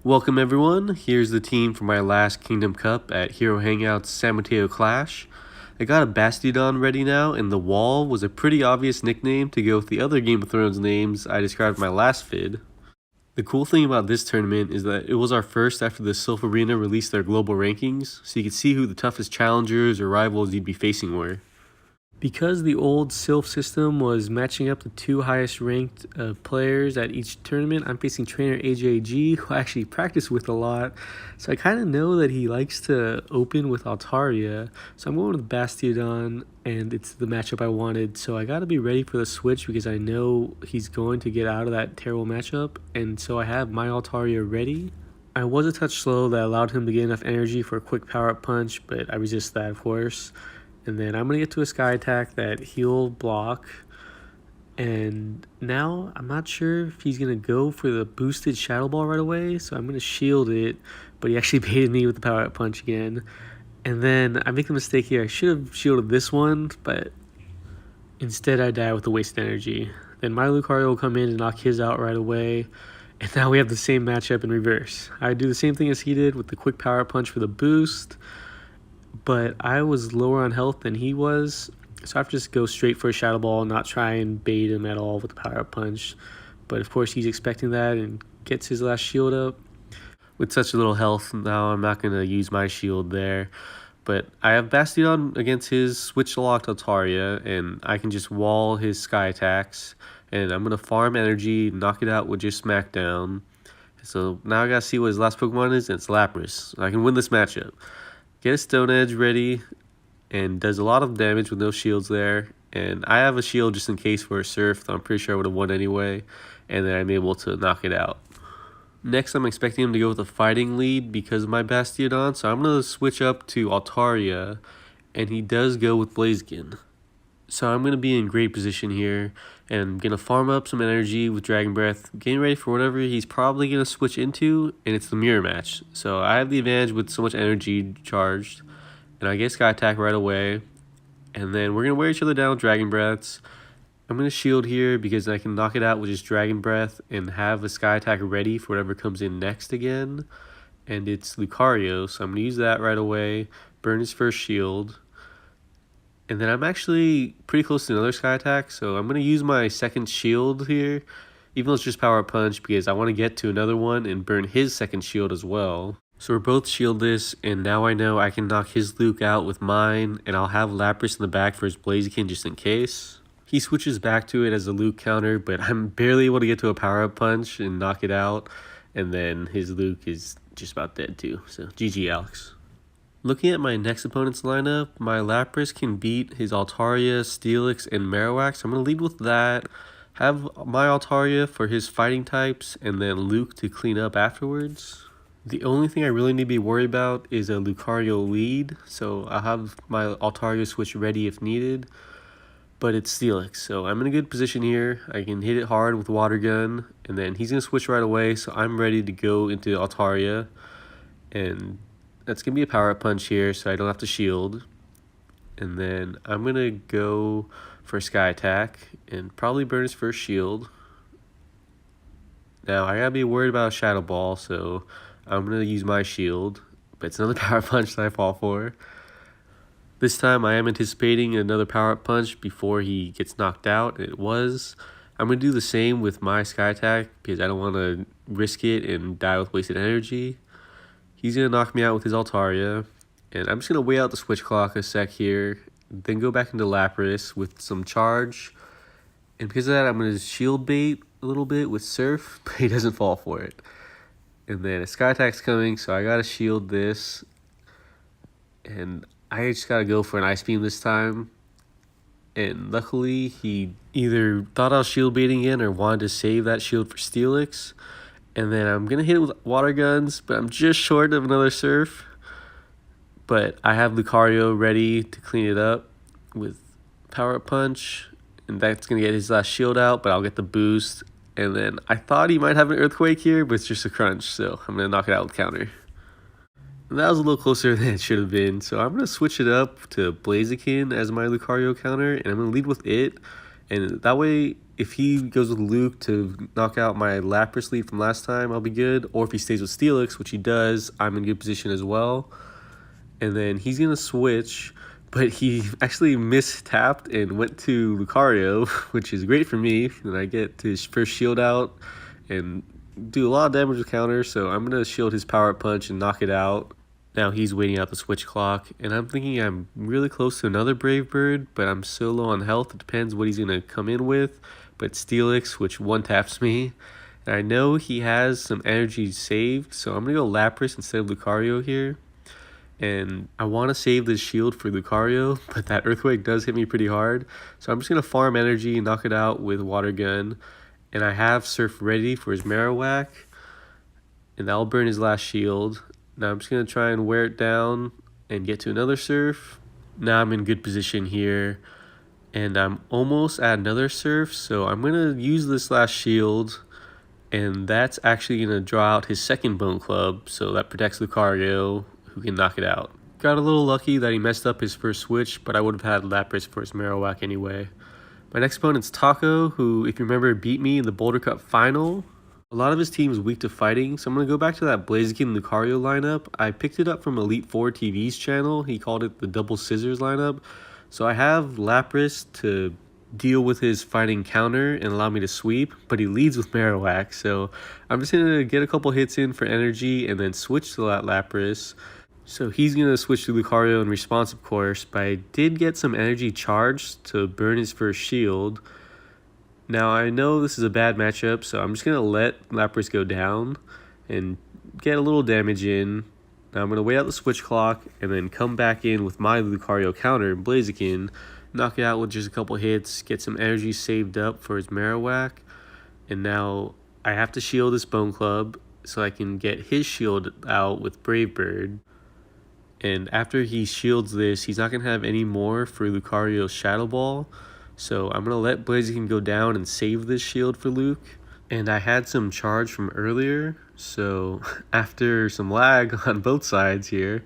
Welcome everyone, here's the team for my last Kingdom Cup at Hero Hangout's San Mateo Clash. I got a Bastiodon ready now, and the Wall was a pretty obvious nickname to go with the other Game of Thrones names I described in my last vid. The cool thing about this tournament is that it was our first after the Sylph Arena released their global rankings, so you could see who the toughest challengers or rivals you'd be facing were. Because the old Sylph system was matching up the two highest ranked players at each tournament, I'm facing trainer AJG, who I actually practice with a lot. So I kind of know that he likes to open with Altaria. So I'm going with Bastiodon, and it's the matchup I wanted. So I got to be ready for the switch because I know he's going to get out of that terrible matchup. And so I have my Altaria ready. I was a touch slow that allowed him to get enough energy for a quick power-up punch, but I resist that, of course. And then I'm going to get to a sky attack that he'll block. And now I'm not sure if he's going to go for the boosted Shadow Ball right away. So I'm going to shield it. But he actually baited me with the power up punch again. And then I make the mistake here. I should have shielded this one. But instead I die with the wasted energy. Then my Lucario will come in and knock his out right away. And now we have the same matchup in reverse. I do the same thing as he did with the quick power up punch for the boost. But I was lower on health than he was, so I have to just go straight for a Shadow Ball and not try and bait him at all with the power-up punch. But of course he's expecting that and gets his last shield up. With such little health now, I'm not going to use my shield there. But I have Bastiodon against his switch-locked Altaria, and I can just wall his sky attacks. And I'm going to farm energy, knock it out with just Smackdown. So now I got to see what his last Pokemon is, and it's Lapras. I can win this matchup. Get a Stone Edge ready, and does a lot of damage with no shields there. And I have a shield just in case for a Surf, though I'm pretty sure I would have won anyway. And then I'm able to knock it out. Next, I'm expecting him to go with a fighting lead because of my Bastiodon. So I'm going to switch up to Altaria, and he does go with Blaziken. So I'm going to be in great position here, and I'm going to farm up some energy with Dragon Breath, getting ready for whatever he's probably going to switch into, and it's the mirror match. So I have the advantage with so much energy charged, and I get Sky Attack right away, and then we're going to wear each other down with Dragon Breaths. I'm going to shield here because I can knock it out with just Dragon Breath and have a Sky Attack ready for whatever comes in next again, and it's Lucario, so I'm going to use that right away, burn his first shield. And then I'm actually pretty close to another Sky Attack, so I'm going to use my second shield here, even though it's just Power Punch, because I want to get to another one and burn his second shield as well. So we're both shieldless, and now I know I can knock his Luke out with mine, and I'll have Lapras in the back for his Blaziken just in case. He switches back to it as a Luke counter, but I'm barely able to get to a Power Punch and knock it out, and then his Luke is just about dead too, so GG Alex. Looking at my next opponent's lineup, my Lapras can beat his Altaria, Steelix, and Marowak. So I'm going to lead with that, have my Altaria for his fighting types, and then Luke to clean up afterwards. The only thing I really need to be worried about is a Lucario lead, so I'll have my Altaria switch ready if needed, but it's Steelix, so I'm in a good position here. I can hit it hard with Water Gun, and then he's going to switch right away, so I'm ready to go into Altaria, and that's going to be a power-up punch here, so I don't have to shield. And then I'm going to go for a Sky Attack and probably burn his first shield. Now, I got to be worried about a Shadow Ball, so I'm going to use my shield. But it's another power punch that I fall for. This time, I am anticipating another power-up punch before he gets knocked out. It was. I'm going to do the same with my Sky Attack because I don't want to risk it and die with wasted energy. He's going to knock me out with his Altaria, and I'm just going to wait out the switch clock a sec here, then go back into Lapras with some charge, and because of that, I'm going to shield bait a little bit with Surf, but he doesn't fall for it. And then a Sky Attack's coming, so I got to shield this, and I just got to go for an Ice Beam this time, and luckily, he either thought I was shield baiting again or wanted to save that shield for Steelix. And then I'm going to hit it with Water Guns, but I'm just short of another Surf. But I have Lucario ready to clean it up with Power Up Punch. And that's going to get his last shield out, but I'll get the boost. And then I thought he might have an Earthquake here, but it's just a crunch. So I'm going to knock it out with counter. And that was a little closer than it should have been. So I'm going to switch it up to Blaziken as my Lucario counter. And I'm going to lead with it. And that way if he goes with Luke to knock out my Lapras lead from last time, I'll be good. Or if he stays with Steelix, which he does, I'm in good position as well. And then he's going to switch, but he actually mistapped and went to Lucario, which is great for me. And I get to first shield out and do a lot of damage with counter, so I'm going to shield his power-up punch and knock it out. Now he's waiting out the switch clock, and I'm thinking I'm really close to another Brave Bird, but I'm so low on health, it depends what he's going to come in with. But Steelix, which one-taps me, and I know he has some energy saved, so I'm going to go Lapras instead of Lucario here. And I want to save this shield for Lucario, but that Earthquake does hit me pretty hard. So I'm just going to farm energy and knock it out with Water Gun. And I have Surf ready for his Marowak, and that'll burn his last shield. Now I'm just going to try and wear it down and get to another Surf. Now I'm in good position here, and I'm almost at another Surf, so I'm going to use this last shield, and that's actually going to draw out his second Bone Club, so that protects Lucario, who can knock it out. Got a little lucky that he messed up his first switch, but I would have had Lapras for his Marowak anyway. My next opponent's Taco, who, if you remember, beat me in the Boulder Cup final. A lot of his team is weak to fighting, so I'm going to go back to that Blaziken Lucario lineup. I picked it up from Elite 4 TV's channel. He called it the Double Scissors lineup. So I have Lapras to deal with his fighting counter and allow me to sweep, but he leads with Marowak. So I'm just going to get a couple hits in for energy and then switch to that Lapras. So he's going to switch to Lucario in response, of course, but I did get some energy charged to burn his first shield. Now, I know this is a bad matchup, so I'm just going to let Lapras go down and get a little damage in. Now, I'm going to wait out the switch clock and then come back in with my Lucario counter, Blaziken, knock it out with just a couple hits, get some energy saved up for his Marowak. And now I have to shield this Bone Club so I can get his shield out with Brave Bird. And after he shields this, he's not going to have any more for Lucario's Shadow Ball. So I'm going to let Blaziken go down and save this shield for Luke. And I had some charge from earlier, so after some lag on both sides here,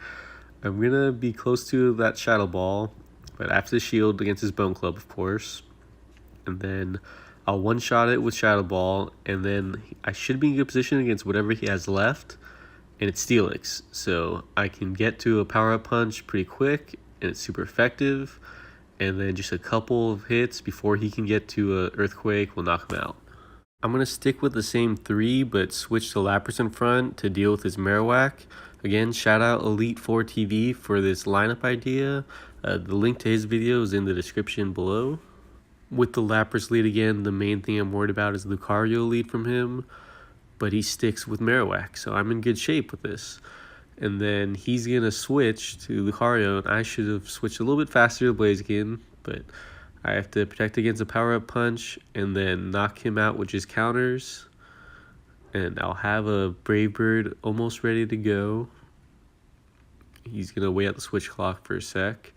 I'm going to be close to that Shadow Ball. But after the shield against his Bone Club, of course. And then I'll one-shot it with Shadow Ball, and then I should be in good position against whatever he has left. And it's Steelix, so I can get to a power-up punch pretty quick, and it's super effective. And then just a couple of hits before he can get to an Earthquake will knock him out. I'm going to stick with the same three, but switch to Lapras in front to deal with his Marowak. Again, shout out Elite 4 TV for this lineup idea. The link to his video is in the description below. With the Lapras lead again, the main thing I'm worried about is Lucario lead from him. But he sticks with Marowak, so I'm in good shape with this. And then he's going to switch to Lucario, and I should have switched a little bit faster to Blaziken, but I have to protect against a power-up punch and then knock him out with just counters. And I'll have a Brave Bird almost ready to go. He's going to wait out the switch clock for a sec.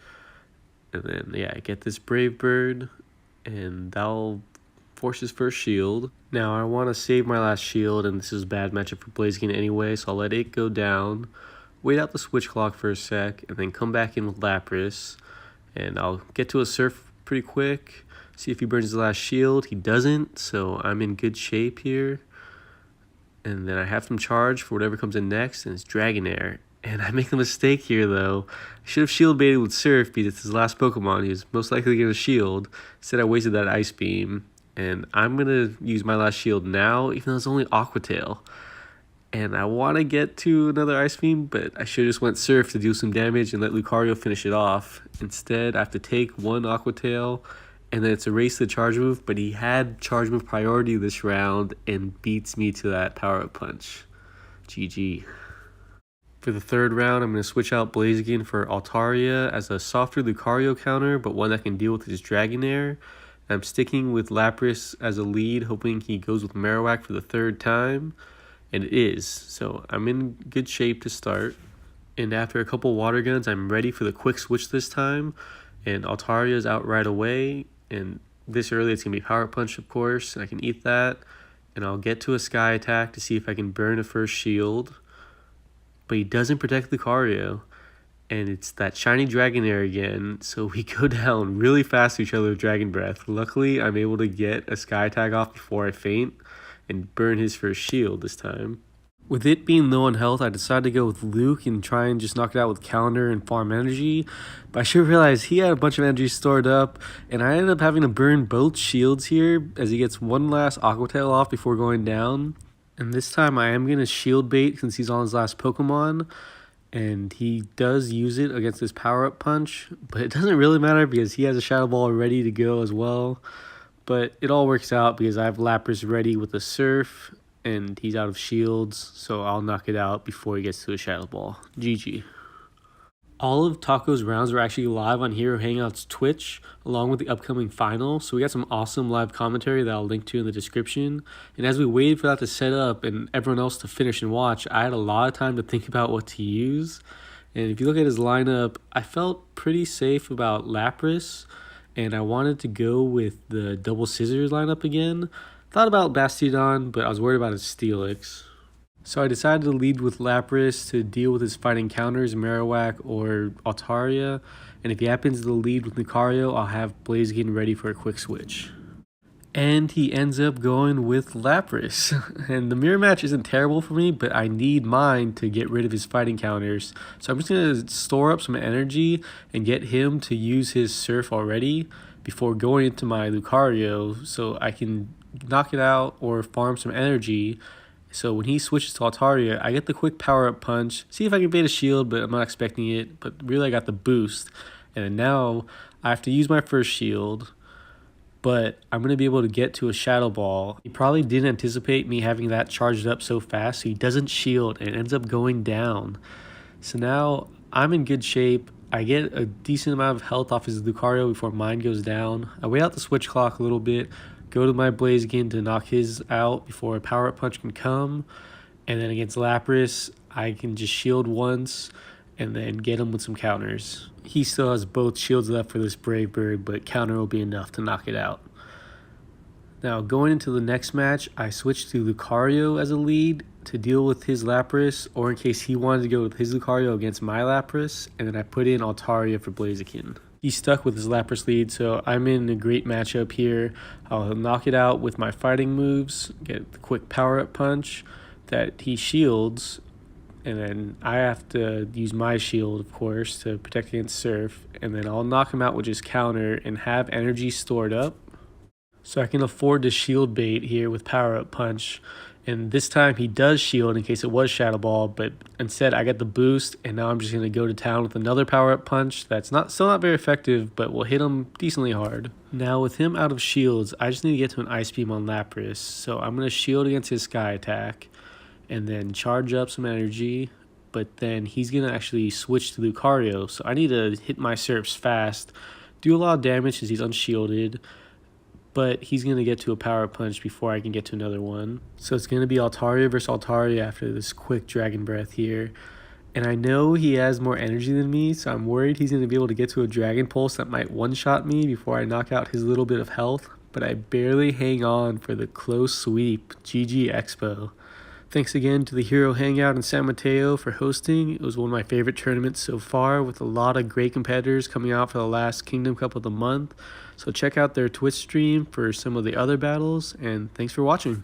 And then, yeah, I get this Brave Bird, and that'll force his first shield. Now, I want to save my last shield, and this is a bad matchup for Blaziken anyway, so I'll let it go down. Wait out the switch clock for a sec, and then come back in with Lapras. And I'll get to a Surf pretty quick, see if he burns his last shield. He doesn't, so I'm in good shape here. And then I have some charge for whatever comes in next, and it's Dragonair. And I make a mistake here, though. I should have shield baited with Surf because it's his last Pokemon. He was most likely going to shield. Instead, I wasted that Ice Beam. And I'm going to use my last shield now, even though it's only Aqua Tail. And I want to get to another Ice Beam, but I should have just went Surf to do some damage and let Lucario finish it off. Instead, I have to take one Aqua Tail, and then it's erase the charge move, but he had charge move priority this round and beats me to that power-up punch. GG. For the third round, I'm going to switch out Blaziken for Altaria as a softer Lucario counter, but one that can deal with his Dragonair. I'm sticking with Lapras as a lead, hoping he goes with Marowak for the third time. And it is, so I'm in good shape to start. And after a couple water guns, I'm ready for the quick switch this time. And Altaria is out right away. And this early, it's going to be Power Punch, of course. And I can eat that. And I'll get to a Sky Attack to see if I can burn a first shield. But he doesn't protect Lucario. and it's that shiny Dragonair again, so we go down really fast to each other with Dragon Breath. Luckily, I'm able to get a Sky Tag off before I faint, and burn his first shield this time. With it being low on health, I decided to go with Luke and try and just knock it out with Calendar and farm energy, but I should have realized he had a bunch of energy stored up, and I ended up having to burn both shields here as he gets one last Aqua Tail off before going down. And this time I am going to shield bait since he's on his last Pokemon, and he does use it against his power-up punch, but it doesn't really matter because he has a Shadow Ball ready to go as well. But it all works out because I have Lapras ready with a Surf, and he's out of shields, so I'll knock it out before he gets to a Shadow Ball. GG. All of Taco's rounds are actually live on Hero Hangout's Twitch, along with the upcoming final, so we got some awesome live commentary that I'll link to in the description. And as we waited for that to set up and everyone else to finish and watch, I had a lot of time to think about what to use. And if you look at his lineup, I felt pretty safe about Lapras, and I wanted to go with the double scissors lineup again. Thought about Bastiodon, but I was worried about his Steelix. So I decided to lead with Lapras to deal with his fighting counters, Marowak or Altaria, and if he happens to lead with Lucario, I'll have Blaziken ready for a quick switch. And he ends up going with Lapras. And the mirror match isn't terrible for me, but I need mine to get rid of his fighting counters. So I'm just going to store up some energy and get him to use his Surf already before going into my Lucario so I can knock it out or farm some energy. So when he switches to Altaria, I get the quick power-up punch, see if I can bait a shield, but I'm not expecting it, but really I got the boost. And then now I have to use my first shield, but I'm going to be able to get to a Shadow Ball. He probably didn't anticipate me having that charged up so fast, so he doesn't shield and ends up going down. So now I'm in good shape. I get a decent amount of health off his Lucario before mine goes down. I wait out the switch clock a little bit, go to my Blaziken to knock his out before a power-up punch can come. And then against Lapras, I can just shield once and then get him with some counters. He still has both shields left for this Brave Bird, but counter will be enough to knock it out. Now, going into the next match, I switched to Lucario as a lead to deal with his Lapras, or in case he wanted to go with his Lucario against my Lapras, and then I put in Altaria for Blaziken. He's stuck with his Lapras lead, so I'm in a great matchup here. I'll knock it out with my fighting moves, get the quick power-up punch that he shields, and then I have to use my shield, of course, to protect against Surf, and then I'll knock him out with just counter and have energy stored up. So I can afford to shield bait here with power-up punch. And this time he does shield in case it was Shadow Ball, but instead I get the boost, and now I'm just going to go to town with another power-up punch that's still not very effective, but will hit him decently hard. Now with him out of shields, I just need to get to an Ice Beam on Lapras, so I'm going to shield against his Sky Attack, and then charge up some energy, but then he's going to actually switch to Lucario, so I need to hit my Surfs fast, do a lot of damage since he's unshielded, but he's going to get to a power punch before I can get to another one. So it's going to be Altaria versus Altaria after this quick Dragon Breath here. And I know he has more energy than me, so I'm worried he's going to be able to get to a Dragon Pulse that might one-shot me before I knock out his little bit of health. But I barely hang on for the close sweep. GG Expo. Thanks again to the Hero Hangout in San Mateo for hosting. It was one of my favorite tournaments so far, with a lot of great competitors coming out for the last Kingdom Cup of the month. So check out their Twitch stream for some of the other battles, and thanks for watching.